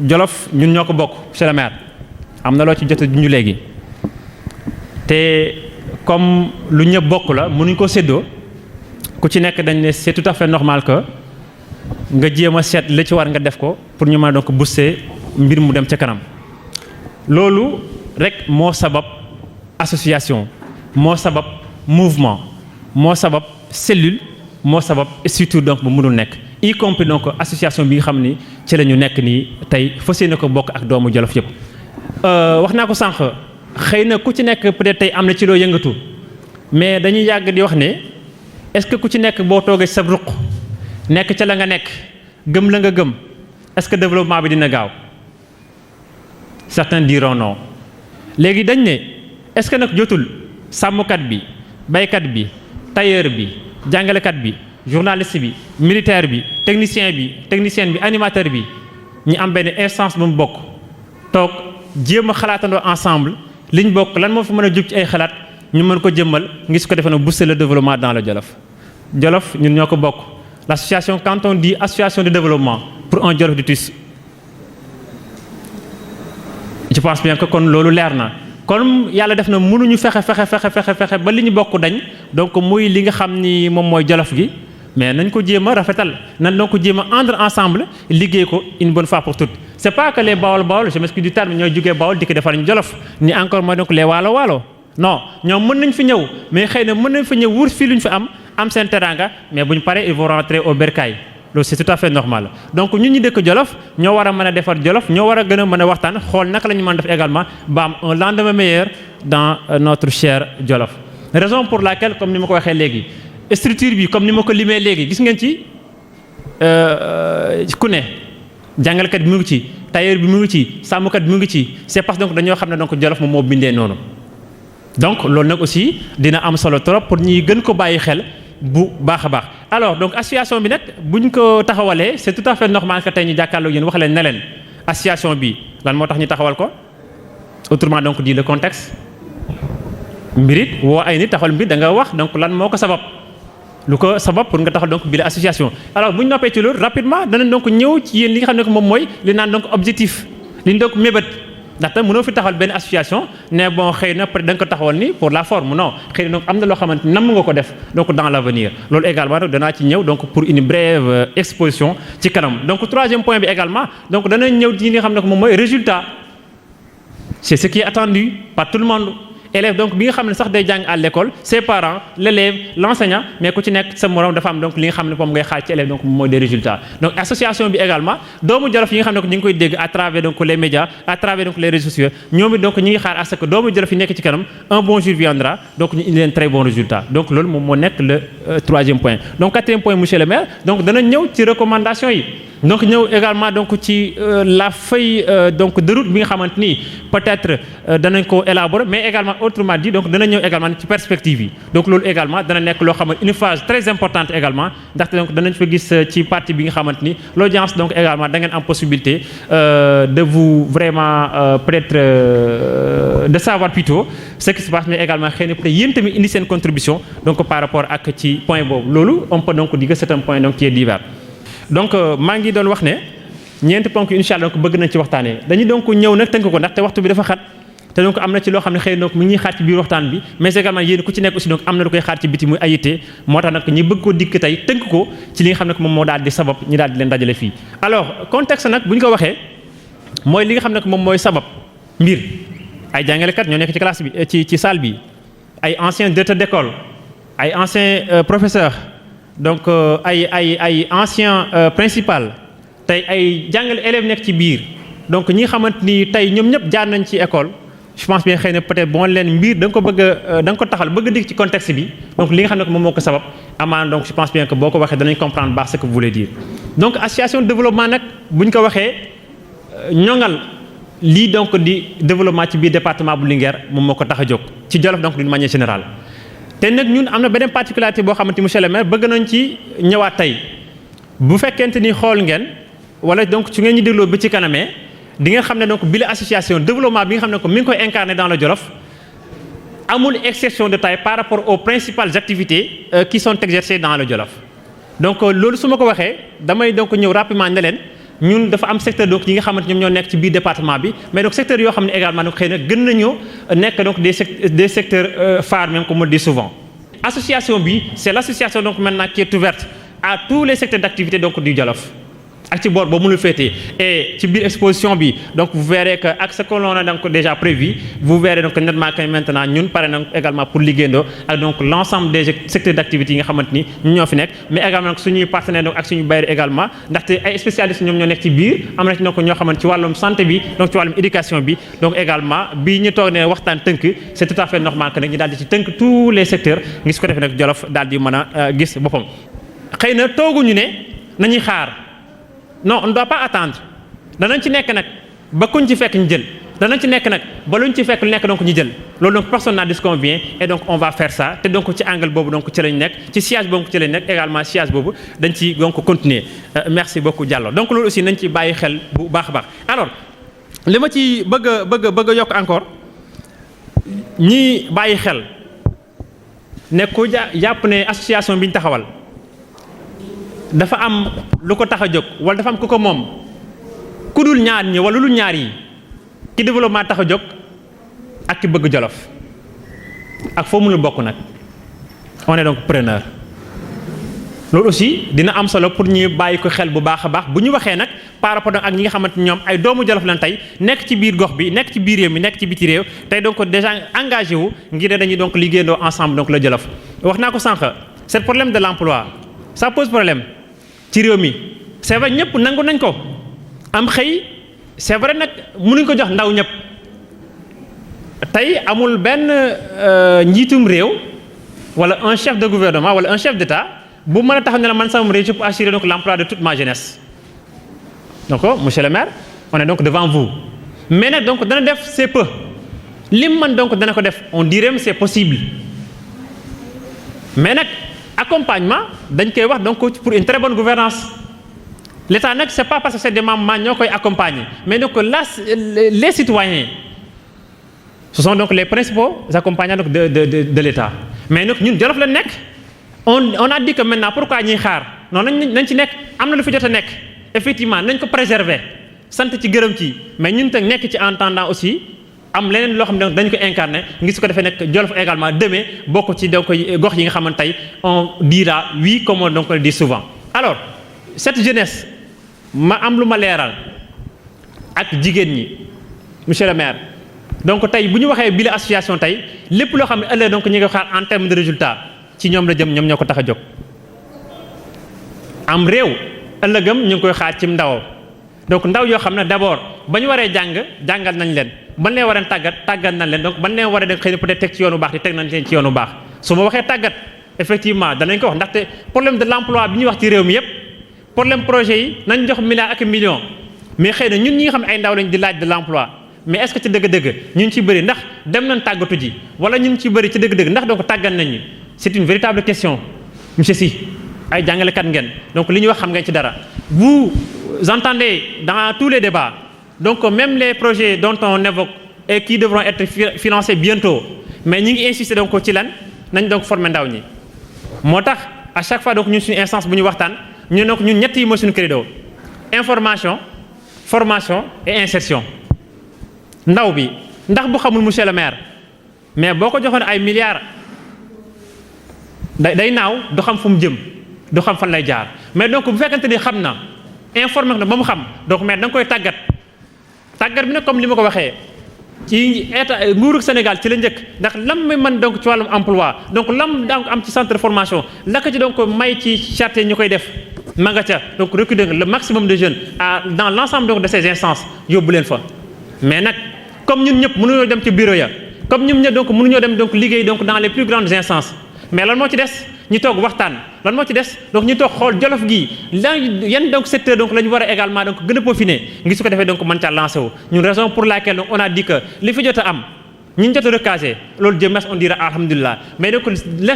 Jolof ñun ñoo ko bokk monsieur le maire am na loo ci jot ñu léegi te comme lu ñëpp bokk la mënuñ ko séddoo ku ci nekk dañ ne c'est tout à fait normal que nga jéem a seet li ci war nga def ko pour ñu mën a donc booster mbir mu dem ca kanam loolu rek moo sabab association moo sabab mouvement moo sabab cellule moo sabab structure donc bu mënul nekk y compris donc association bi nga xam ni ci la ñu nekk nii tey fas yéene ko bokk ak doomu Jolof yëpp. wax naa ko sànq xëy na ku ci nekk peut-être tey am na ci loo yëngatu mais dañuy yàgg di wax ne est-ce que ku ci nekk boo toogee sa ruq nekk ca la nga nekk gëm la nga gëm est-ce que développement bi dina gaaw certains diront non léegi dañ ne est-ce que nag jotul sàmmkat bi baykat bi tailleur bi jàngalekat bi journaliste bi militaire bi technicienne bi animateur bi ñu am benn instance bu mu bokk toog jéem a xalaatandoo ensemble liñ bokk lan moo fi mën a jóg ci ay xalaat ñu mën ko jëmmal ngir su ko defee nag booster le développement dans le Jolof. Jolof ñun ñoo ko bokk l'association quand on dit association de développement pour un Jolof du tous je pense bien que kon loolu leer na kon yàlla def na mënuñu fexe ba li ñu bokk dañ donc muy li nga xam ni moom mooy Jolof gi mais nañ ko jéem a rafetal nañ donc jéem a ànd ensemble liggéey ko une bonne fois pour toutes. C'est pas que les Bawol je m'excuse du terme ñooy jógee Bawol di ko defar ñu Jolof ni encore mooy donc les waalo non ñoom mën nañ fi ñëw mais xëy na mën nañ fi ñëw wur fii lu ñu fi am seen teranga mais buñ paree ils vont rentrer au bercail loolu c'est tout à fait normal donc ñun ñi dëkk Jolof ñoo war a mën a defar Jolof ñoo war a gën a mën a waxtaan xool naka la ñu mën a def également ba am un lendemain meilleur dans notre cher Jolof. Raison pour laquelle comme ni ma ko waxee léegi structure bi comme ni ma ko limee léegi gis ngeen ci ku ne jàngalekat bi mu ngi ci tailleur bi mu ngi ci sàmmkat bi mu ngi ci c'est parce que donc dañoo xam ne donc Jolof moom moo bindee noonu donc loolu nag aussi dina am solo trop pour ñuy gën ko bàyyi xel bu baax a baax. alors donc association bi nag buñ ko taxawalee c'est tout à fait normal que tey ñu jàkkaarloo yéen wax leen ne leen association bi lan moo tax ñu taxawal ko autrement donc dit le contexte mbirit woo ay nit taxawal mbir da nga wax donc lan moo ko sabab lu ko sabab pour nga taxal donc bi la association. alors bu ñu noppee ci loolu rapidement danañ donc ñëw ci yéen li nga xam ne que moom mooy li naan donc objectif li ñu donc mébét ndaxte mënoo fi taxawal benn association ne bon xëy na peut-être da nga ko taxawal ni pour la forme non xëy na donc am na loo xamante nam nga ko def donc dans l'avenir loolu également donc danaa ci ñëw donc pour une brève exposition ci kanam. donc troisième point bi également donc danañ ñëw ci li nga xam ne que moom mooy résultat c'est ce qui est attendu par tout le monde. élève donc bi nga xam ne sax day jàng à l'école ses parents l'élève l'enseignant mais ku ci nekk sa morom dafa am donc li nga xam ne moom ngay xaar ci élève donc mooy des résultats. donc association bi également doomu Jolof yi nga xam ne ñu ngi koy dégg à travers donc les médias à travers donc les réseaux sociaux ñoom it donc ñi ngi xaar à ce que doomu Jolof yi nekk ci kanam un bon jour viendra donc ñu indi leen très bon résultat. donc loolu moom moo nekk le troisième point. donc quatrième point monsieur le maire donc dana ñëw ci recommandation yi. donc ñëw également donc ci la feuille donc de route bi nga xamante ni peut-être danañ ko élaborer mais également autrement dit donc dana ñëw également ci perspective yi. donc loolu également dana nekk loo xamante une phase très importante également ndaxte donc danañ fa gis ci partie bi nga xamante ni l'audience donc également da ngeen am possibilité de vous vraiment peut-être de savoir plutôt ce qui se passe mais également xëy na peut-être yéen tamit indi seen contribution donc par rapport ak ci point boobu loolu on peut donc dire que c'est un point donc qui est divers. donc maa ngi doon wax ne ñeenti ponk incha allah donc bëgg nañ ci waxtaanee dañuy donc ñëw nag tënk ko ndaxte waxtu bi dafa xat te donc am na ci loo xam ne xëy na donc mi ngi xaar ci biir waxtaan bi mais également yéen ku ci nekk aussi donc am na lu koy xaar ci biti muy ayité moo tax nag ñi bëgg ko dikk tey tënk ko ci li nga xam ne moom moo daal di sabab ñi daal di leen dajale fii. alors contexte nag bu ñu ko waxee mooy li nga xam ne moom mooy sabab mbir ay jàngalekat ñoo nekk ci classe bi ci salle bi ay anciens directeurs d'école ay anciens professeurs. donc ay ancien principal tey ay jàngale élèves nekk ci biir donc ñi xamante ni tey ñoom ñëpp jaar nañ ci école je pense bien xëy na peut-être bon leen mbir da nga ko bëgg a da nga ko taxal bëgg a dikk ci contexte bi donc li nga xam ne moom moo ko sabab amaan donc je pense bien que boo ko waxee danañ comprendre baax ce que vous voulez dire. donc association de développement nag bu ñu ko waxee ñoŋal lii donc di développement ci biir département bu Linguère moom moo ko tax a jóg ci Jolof donc d'une manière générale. te nag ñun am na beneen particularité boo xamante ni monsieur le maire bëgg nañ ci ñëwaat tey bu fekkente ni xool ngeen wala donc su ngeen ñu dégloo bi ci kanamee di nga xam ne donc bi la association développement bi nga xam ne ko mi ngi koy incarner dans le Jolof amul exception de taille par rapport aux principales activités qui sont exercées dans le Jolof. donc loolu su ma ko waxee damay donc ñëw rapidement ne leen ñun dafa am secteur donc yi nga xamante ñoom ñoo nekk ci biir département bi mais donc secteur yoo xam ne également donc xëy na gën nañoo nekk donc des secteurs phares même comme on dit souvent. Association bi c'est l'association donc maintenant qui est ouverte à tous les secteurs d'activité donc du Jolof ak ci boor boobu mu lu féetee et ci biir exposition bi donc vous verrez que ak ce que l'on a donc déjà prévu vous verrez donc nettement que maintenant ñun pare na également pour liggéeyandoo ak donc l'ensemble des secteurs d'activité yi nga xamante ni ñun ñoo fi nekk mais également donc suñuy partenaires donc ak suñu bailleurs également ndaxte ay spécialistes ñoom ñoo nekk ci biir am na ci donc ñoo xamante ci wàllum santé bi donc ci wàllum éducation bi donc également bi ñu toog ne waxtaan tënk c'est tout à fait normal que nag ñu daal di ci tënk tous les secteurs ngi su ko defee nag Jolof daal di mën a gis boppam xëy na tooguñu ne nañuy xaar. Non, on ne doit pas attendre danañ ci nekk nag ba kuñ ci fekk ñu jël danañ ci nekk nag ba luñ ci fekk lu nekk donc ñu jël loolu donc personne n'a disconvient et donc on va faire ça te donc ci angle boobu donc ci lañ nekk ci siège boobu ci lañ nekk également siège boobu dañ ci donc continuer merci beaucoup Diallo donc loolu aussi nañ ci bàyyi xel bu baax a baax. Alors li ma ci bëgg a yokk encore ñi bàyyi xel ne ku jàpp ne association bi ñu taxawal. dafa am lu ko tax a jóg wala dafa am ku ko moom ku dul ñaar ñi wala lu ñaar yi ki développement tax a jóg ak ki bëgg Jolof ak foo mënul bokk nag on est donc preneur loolu aussi dina am solo pour ñu bàyyi ko xel bu baax a baax bu ñu waxee nag par rapport ak ñi nga xamante ñoom ay doomu Jolof lan tey nekk ci biir gox bi nekk ci biir réew mi nekk ci biti réew tey donc déjà engagé wu ngir ne dañuy donc liggéeyandoo ensemble donc la Jolof wax naa ko sànq c'est le problème de l'emploi ça pose problème ci réew mi c'est vrai ñëpp nangu nañ ko am xëy c'est vrai nag mënuñ ko jox ndaw ñëpp tey amul benn njiitum réew wala un chef de gouvernement wala un chef d'État bu mën a taxaw ne la man sama réew je peux assurer donc l'emploi de toute ma jeunesse donc monsieur le maire on est donc devant vous mais nag donc dana def c'est peu lim man donc dana ko def on dirait c'est possible mais nag accompagnement dañ koy wax donc pour une très bonne gouvernance l'État nag c'est pas parce que c'est des membres ñoo koy accompagner mais donc les citoyens ce sont donc les principaux accompagnants donc de l'État mais nag ñun Jolof la nekk on a dit que maintenant pourquoi ñuy xaar non nañ ci nekk am na lu fi jot a nekk effectivement nañ ko préserver sant ci gërëm ci mais ñun teg nekk ci en attendant aussi am leneen loo xam ne dañ ko incarner ngir su ko defee nekk Jolof également demee bokk ci donc gox yi nga xamante tey on dira oui comme on donc le dit souvent. Alors cette jeunesse ma am lu ma leeral ak jigéen ñi monsieur le maire donc tey bu ñu waxee bile association tey lépp loo xam ne ëllëg donc ñu ngi xaar en termes de résultat ci ñoom la jëm ñoom ñoo ko tax a jóg. am réew ëllëgam ñu ngi koy xaar ci ndaw donc ndaw yoo xam ne d'abord ba ñu waree jàngal nañ leen. ban leen war a tàggat nañ leen donc ban leen war a dem xëy na peut-être teg ci yoonu baax te teg nañ leen ci yoonu baax su ma waxee tàggat effectivement danañ ko wax ndaxte problème de l'emploi bi ñuy wax ci réew mi yépp problème projet yi nañ jox milliards ak millions mais xëy na ñun ñi nga xam ne ay ndaw lañ di laaj de l'emploi mais est-ce que ci dëgg-dëgg ñun ci bëri ndax dem nañ tàggatu ji wala ñun ci bëri ci dëgg-dëgg ndax donc tàggat nañ ñu c'est une véritable question monsieur Sy ay jàngalekat ngeen donc li ñuy wax xam ngeen ci dara vous entendez dans tous les débats donc même les projets dont on évoque et qui devront être financés bientôt mais ñi ngi insister donc ci lan nañ donc former ndaw ñi moo tax à chaque fois donc ñun suñu instance bu ñu waxtaan ñu donc ñun ñett yi mooy suñu credo information formation et insertion ndaw bi ndax bu xamul monsieur le maire mais boo ko joxoon ay milliards day naaw du xam fu mu jëm du xam fan lay jaar mais donc bu fekkente ni xam na informé na ba mu xam donc mais da nga koy tàggat bi nag comme li ma ko waxee ci état nguuru Sénégal ci la njëkk ndax lam may mën donc ci wàllum emploi donc lam donc am ci centre de formation la ko ci donc may ci charte ñu koy def ma nga ca donc recruter le maximum de jeunes dans l'ensemble donc de ces instances yóbbu leen fa mais nag comme ñun ñëpp mënuñoo dem ci bureau ya comme ñun ñëpp donc mënuñoo dem donc liggéey donc dans les plus grandes instances mais lan moo ci des ñu toog waxtaan lan moo ci des donc ñu toog xool Jolof gii yan donc secteur donc la ñu war a également donc gën a peaufiner ngi su ko defee donc mën caa lancé wu ñun raison pour laquelle donc on a dit que li fi jot a am ñi ñu jot a recaser loolu Dieu merci on dira alhamdulillah mais donc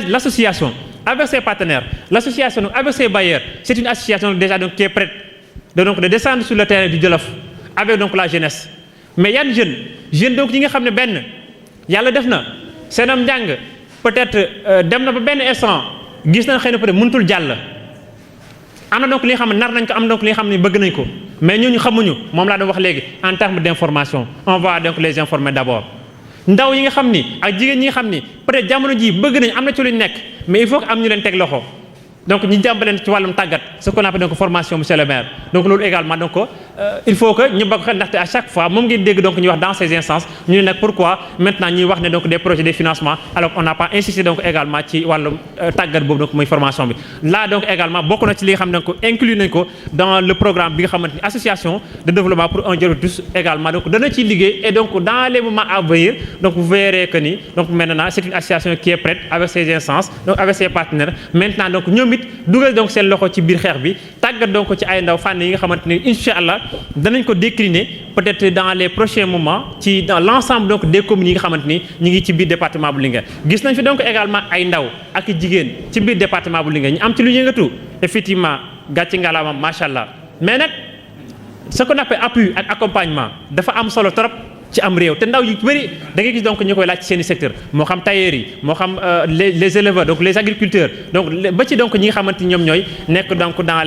l'association avec ses partenaires l'association donc avec ses bailleurs c'est une association déjà donc qui est prête de descendre sur le terrain du Jolof avec donc la jeunesse mais yan jeune donc ñi nga xam ne benn yàlla def na seenam njàng peut-être dem na ba benn instant gis nañ xëy na peut-être mënutul jàll am na donc li nga xam ne nar nañ ko am donc li nga xam ne bëgg nañ ko mais ñooñu xamuñu moom laa doon wax léegi en termes d'information on va donc les informer d'abord. ndaw yi nga xam ni ak jigéen ñi nga xam ni peut-être jamono ji bëgg nañ am na ci luñ nekk mais il faut que am ñu leen teg loxo donc ñu jàmbaleen ci wàllum tàggat ce qu'on appelle donc formation monsieur le maire donc loolu également donc il faut que ñu bokk xel ndaxte à chaque fois moom ngeen dégg donc ñu wax dans ces instances ñu ne nag pourquoi maintenant ñuy wax ne donc des projets de financement alors on n'a pas insisté donc également ci wàllum tàggat boobu donc mooy formation bi là donc également bokk na ci li nga xam ne donc inclus nañ ko dans le programme bi nga xamante ni association de développement pour un Djolof tous également donc dana ciy liggéey et donc dans les moments à venir donc vous verrez que ni donc maintenant c'est une association qui est prête avec ses instances donc avec ses partenaires maintenant donc ñoom it dugal donc seen loxo ci biir xeex bi tàggat donc ci ay ndaw fànn yi nga xamante ni incha allah danañ ko décliner peut-être dans les prochains moments ci dans l'ensemble donc des communes yi nga xamante ni ñu ngi ci biir département bu Linguère gis nañ fi donc également ay ndaw ak jigéen ci biir département bu Linguère ñu am ci lu yëngatu effectivement gàcce ngalaama macha allah mais nag ce qu'on appelle appui ak accompagnement dafa am solo trop ci am réew te ndaw yu bëri da ngay gis donc ñu koy laaj ci seen i secteur moo xam tailleurs yi moo xam les éleveurs donc les agriculteurs donc ba ci donc ñi nga xamante ni ñoom ñooy nekk donc dans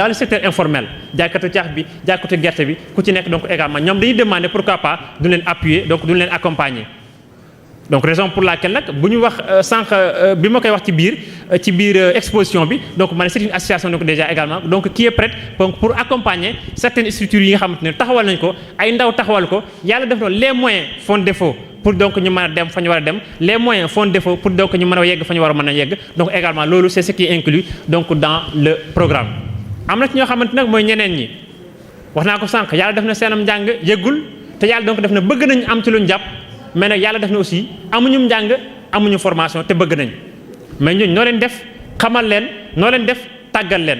le secteur informel jaaykatu caax bi jaaykatu gerte bi ku ci nekk donc également ñoom dañuy demander pourquoi pas duñ leen appuyer donc duñ leen accompagner. donc raison pour laquelle nag bu ñu wax sànq bi ma koy wax ci biir exposition bi donc man c'est une association donc déjà également donc qui est prête donc pour accompagner certaines structures yi nga xamante ne taxawal nañ ko ay ndaw taxawal ko yàlla def na les moyens font défaut pour donc ñu mën a dem fa ñu war a dem les moyens font défaut pour donc ñu mën a yegg fa ñu war a mën a yegg donc également loolu c'est ce qui est inclus donc dans le programme. am na ci ñoo xamante nag mooy ñeneen ñi wax naa ko sànq yàlla def na seenam njàng yëggul te yàlla donc def na bëgg nañ am ci luñ jàpp. mais nag yàlla def na aussi amuñu njàng amuñu formation te bëgg nañ mais ñooñu noo leen def xamal leen noo leen def tàggal leen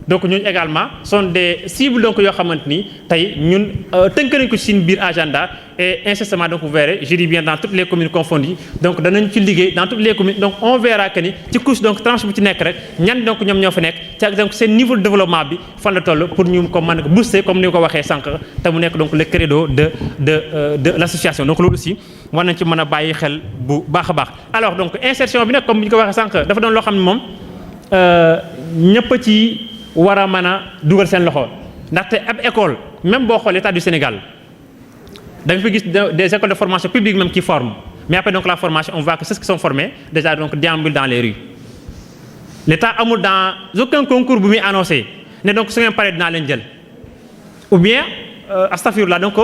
donc ñooñu également sont des cibles donc yoo xamante ni tey ñun tënk nañ ko ci seen biir agenda et incessamment donc vous verrez je dis bien dans toutes les communes confondues donc danañ ci liggéey dans toutes les communes donc on verra que ni ci couche donc tranche bu ci nekk rek ñan donc ñoom ñoo fa nekk ci donc seen niveau de développement bi fan la toll pour ñu ko mën a booster comme ni nga ko waxee sànq te mu nekk donc le credo de l'association donc loolu aussi war nañ ci mën a bàyyi xel bu baax a baax. alors donc insertion bi nag comme ni ñu ko waxee sànq dafa doon loo xam ne moom ñëpp ci war a mën a dugal seen loxo ndaxte ab école même boo xoolee état du Sénégal da nga fi gis des écoles de formation publique même qui forment mais après donc la formation on voit que ceux qui sont formés déjà donc déambulent dans les rues l'état amul dans aucun concours bu muy annoncé ne donc su ngeen paree dinaa leen jël ou bien astafirullah donc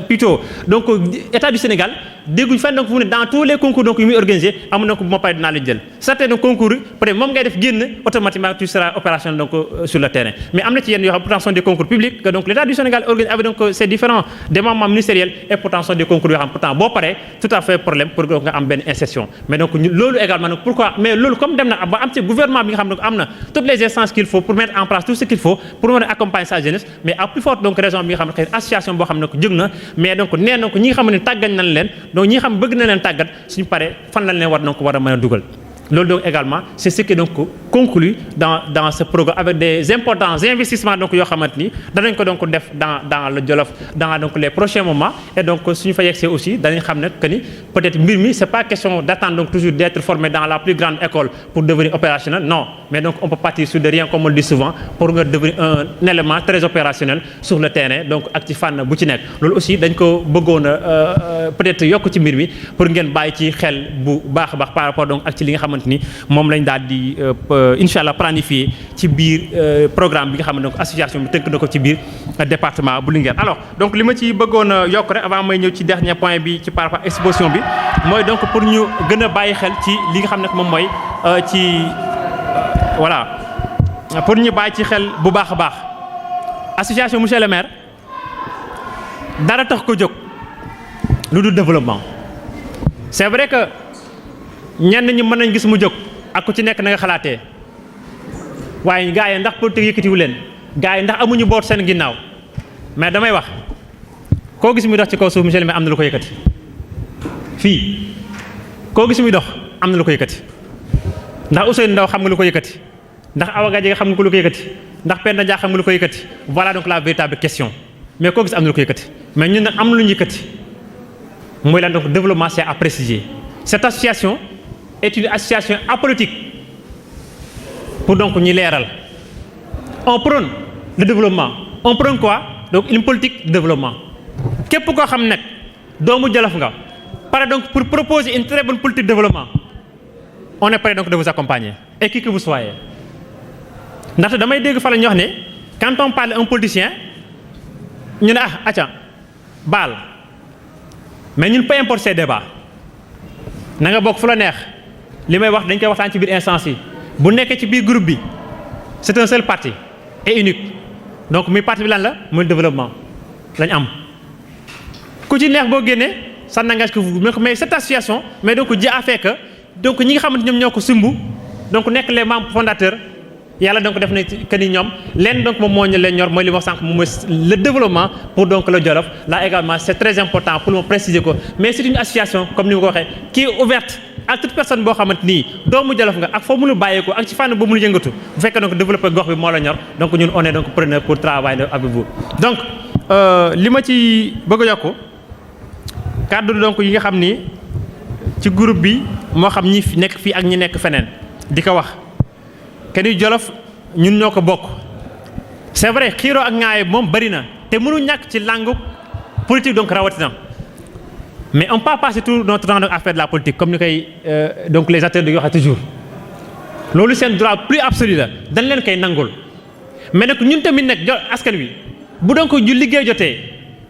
plutôt donc état du Sénégal dégguñ fenn donc fu ne dans tous les concours donc yu muy organisé amul donc bu ma paree dinaa leen jël certains donc concours yi peut-être moom ngay def génn automatiquement tu seras opérationnel donc sur le terrain mais am na ci yenn yoo xam pourtant sont des concours publics que donc l'état du Sénégal organise avec donc c'est différent des membres ministériels et pourtant sont des concours yoo xam pourtant boo paree tout à fait problème pour donc nga am benn insertion mais donc loolu également donc pourquoi mais loolu comme dem na ba am ci gouvernement bi nga xam donc am na toutes les instances qu'il faut pour mettre en place tout ce qu'il faut pour mën a accompagner sa jeunesse mais à plus forte donc raison bi nga xam ne xëy association boo xam ne ko jóg na mais donc nee na ko ñi nga xam ne tàggañ nañ leen donc ñi nga xam bëgg na leen tàggat suñu paree fan lañ leen war donc war a mën a dugal loolu donc également c'est ce qui est donc conclu dans ce programme avec des importants investissements donc yoo xamante ni danañ ko donc def dans le Djolof dans donc les prochains moments et donc suñu fa yegsee aussi danañ xam ne que ni peut-être mbir mi c'est pas question d'attendre donc toujours d'être formé dans la plus grande école pour devenir opérationnel non mais donc on peut partir sur de rien comme on le dit souvent pour nga devenir un élément très opérationnel sur le terrain donc ak ci fànn bu ci nekk loolu aussi dañ ko bëggoon a peut-être yokk ci mbir mi pour ngeen bàyyi ci xel bu baax a baax par rapport donc ak ci li nga xamante ni moom lañ daal di incha allah planifié ci biir programme bi nga xam ne donc association bi tënk na ko ci biir département bu Linguère. alors donc li ma ci bëggoon a yokk rek avant may ñëw ci dernier point bi ci par rapport exposition bi mooy donc pour ñu gën a bàyyi xel ci li nga xam ne moom mooy ci voilà pour ñu bàyyi ci xel bu baax a baax association monsieur le maire dara tax ko jóg lu dul développement c'est vrai que. ñenn ñi mën nañ gis mu jóg ak ku ci nekk na nga xalaatee waaye gars yi ndax politique yëkkatiwu leen gars yi ndax amuñu boot seen ginnaaw mais damay wax koo gis muy dox ci kaw suuf monsieur le maire am na lu ko yëkkati fii koo gis muy dox am na lu ko yëkkati ndax Ousseynou Ndaw xam nga lu ko yëkkati ndax Awa Gadji xam nga ko lu ko yëkkati ndax Penda Dia xam nga lu ko yëkkati voilà donc la véritable question mais koo gis am na lu ko yëkkati mais ñun nag am na lu ñu yëkkati mooy lan donc développement c'est à préciser cette association est une association apolitique pour donc ñi leeral on prône le développement on prend quoi? Donc une politique de développement. Képp koo xam nag doomu Jolof nga pare donc pour proposer une très bonne politique de développement on est prêt donc de vous accompagner et qui que vous soyez. ndaxte damay dégg fa la ñu wax ne quand on parle un politicien ñu ne acca baal mais ñun peu importe ces débats na nga bokk fu la neex li may wax dañ koy waxtaan ci biir instance yi bu nekkee ci biir groupe bi c'est un seul parti et unique donc muy parti bi lan la muy développement lañ am ku ci neex boo génnee ça n'engage que vous mais cette association mais donc Dieu a fait que donc ñi nga xamante ñoom ñoo ko sumb donc nekk les membres fondateurs yàlla donc def na que ni ñoom leen donc moom moo ñu leen ñor mooy li ma wax sànq moom mooy le développement pour donc le Jolof là également c'est très important pour ma préciser ko mais c'est une association comme ni ma ko waxee qui est ouverte à toute personne boo xamante nii doomu Jolof nga ak foo mënu bàyyeekoo ak ci fànn boo mënu yëngatu bu fekkee donc développer gox bi moo la ñor donc ñun on est donc preneur pour travailler avec vous. donc li ma ci bëgg a yokku kàddu donc yi nga xam ni ci groupe bi moo xam ñi nekk fii ak ñi nekk feneen di ko wax. Keni Jolof ñun ñoo ko bokk c'est vrai xiiroo ak ŋaaye moom bëri na te mënu ñàkk ci langue politique donc rawatina mais on peut pas passer tout notre temps à faire de la politique comme ni koy donc les acteurs di waxee toujours loolu seen droit plus absolu la dañ leen koy nangul mais nag ñun tamit nag askan wi bu donc ju liggéey jotee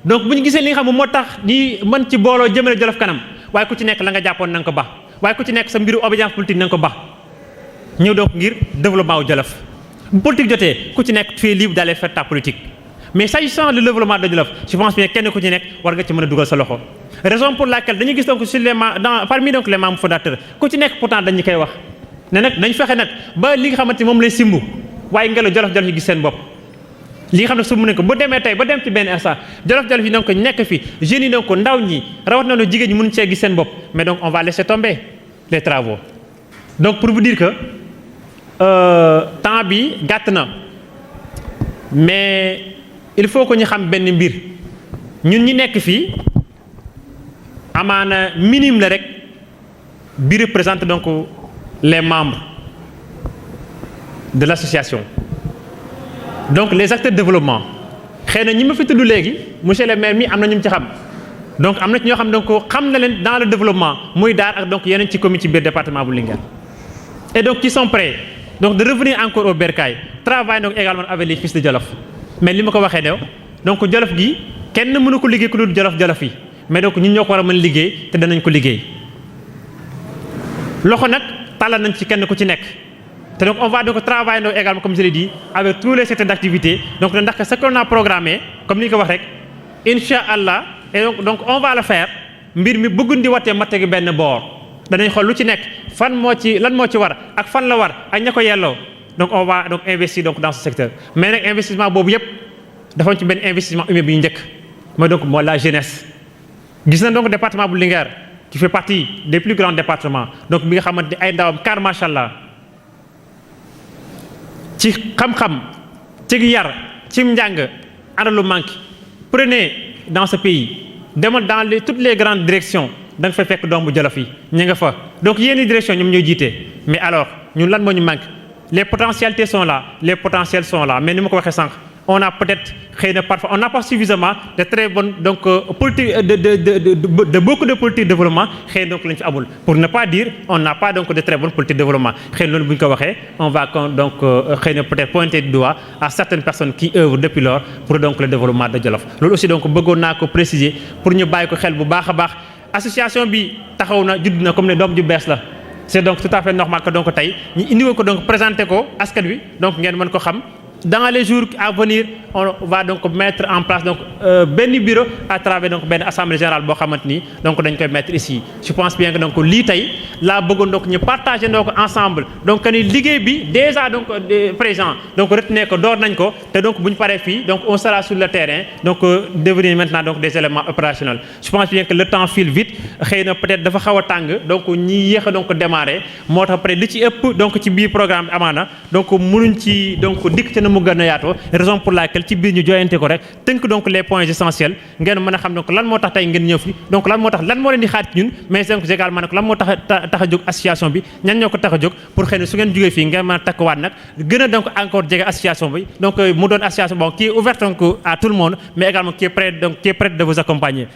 donc bu ñu gisee li nga xam moom moo tax ñi mën ci booloo jëmale Jolof kanam waaye ku ci nekk la nga jàppoon na nga ko baax waaye ku ci nekk sa mbiru obédience politique na nga ko baax ñëw donc ngir développement wu Jolof bu politique jotee ku ci nekk tu es libre d'aller faire ta politique mais s'agissant du développement de Jolof je pense bien kenn ku ci nekk war nga ci mën a dugal sa loxo raison pour laquelle dañuy gis donc sur les parmi donc les membres fondateurs ku ci nekk pourtant dañu koy wax ne nag dañ fexe nag ba li nga xamante moom lay simbu waaye ngelaw Jolof yi gis seen bopp li nga xam ne su mu ne ko bu demee tey ba dem ci benn instant Jolof yi donc nekk fi jeunes yi donc ndaw ñi rawat na jigéen ñi mënuñ cee gis seen bopp mais donc on va laisser tomber les travaux donc pour vous dire que temps bi gàtt na mais il faut que ñu xam benn mbir ñun ñi nekk fii amaana minime la rek bi représente donc les membres de l'association donc les acteurs de développement xëy na ñi ma fi tudd léegi monsieur le maire mi am na ñu ci xam donc am na ci ñoo xam donc xam na leen dans le développement muy daar ak donc yeneen ci commune ci biir département bu Linguère et donc qui sont prêts donc de revenir encore au bercail travailler donc également avec les fils de Jolof mais li ma ko waxee donc Jolof gi kenn mënu ko liggéey ku dul Jolof yi mais donc ñun ñoo ko war a mën liggéey te danañ ko liggéey loxo nag tàllal nañ ci kenn ku ci nekk te donc on va donc travailler donc également comme je l'ai dit avec tous les secteurs d'activité donc ndax ce qu'on a programmé comme ni ñu ko wax rek incha allah et donc on va le faire mbir mi bëgguñ di watee matte gi benn boor danañ xool lu ci nekk fan moo ci lan moo ci war ak fan la war ak ña ko yelloo donc on va donc investir donc dans ce secteur mais nag investissement boobu yëpp dafa ci benn investissement humain bi ñu njëkk mooy donc mooy la jeunesse gis na donc département bu Linguère qui fait partie des plus grands départements donc bi nga xamante ay ndawam car macha allah ci xam-xam ci yar ci njàng ana lu manqué prenez dans ce pays demal dans toutes les grandes directions da nga fay fekk doomu Jolof yi ñu nga fa donc yenn direction ñoom ñooy jiite mais alors ñun lan moo ñu manque les potentialités sont là les potentiels sont là mais ni ma ko waxee sànq on a peut-être xëy na parfois on n'a pas suffisamment de très bonnes donc politique de beaucoup de politique de développement xëy na donc lañ fi amul pour ne pas dire on n'a pas donc de très bonnes politiques de développement xëy na loolu bu ñu ko waxee on va donc xëy na peut-être pointer du doigt à certaines personnes qui œuvrent depuis lors pour donc le développement de Jolof loolu aussi donc bëggoon naa ko préciser pour ñu bàyyi ko xel bu baax a baax association bi taxaw na judd na comme ne doom ju bees la c'est donc tout à fait normal que donc tey ñu indi ko donc présenter ko askan wi donc ngeen mën ko xam dans les jours à venir on va donc mettre en place donc benn bureau à travers donc benn assemblée générale boo xamante ni donc dañ koy mettre ici je pense bien que donc lii tey laa bëggoon donc ñu partager ndoo ko ensemble donc que ni liggéey bi déjà donc présent donc retenir ko door nañ ko te donc bu ñu paree fii donc on sera sur le terrain donc devenir maintenant donc des éléments opérationnels je pense bien que le temps file vite xëy na peut-être dafa xaw a tàng donc ñi yéex a donc démarrer moo tax peut-être li ci ëpp donc ci biir programme bi amaana donc mënuñ ci donc dikk na mu gën a yaatoo raison pour laquelle ci biir ñu joyante ko rek tënk donc les points essentiels ngeen mën a xam donc lan moo tax tey ngeen ñëw fi donc lan moo leen di xaar ci ñun mais donc également nag lan moo tax a jóg association bi ñan ñoo ko tax a jóg pour xëy na su ngeen jógee fii ngeen mën a takkuwaat nag gën a donc encore jege association bi donc mu doon association bon qui est ouverte donc à tout le monde mais également qui est prête de vous accompagner.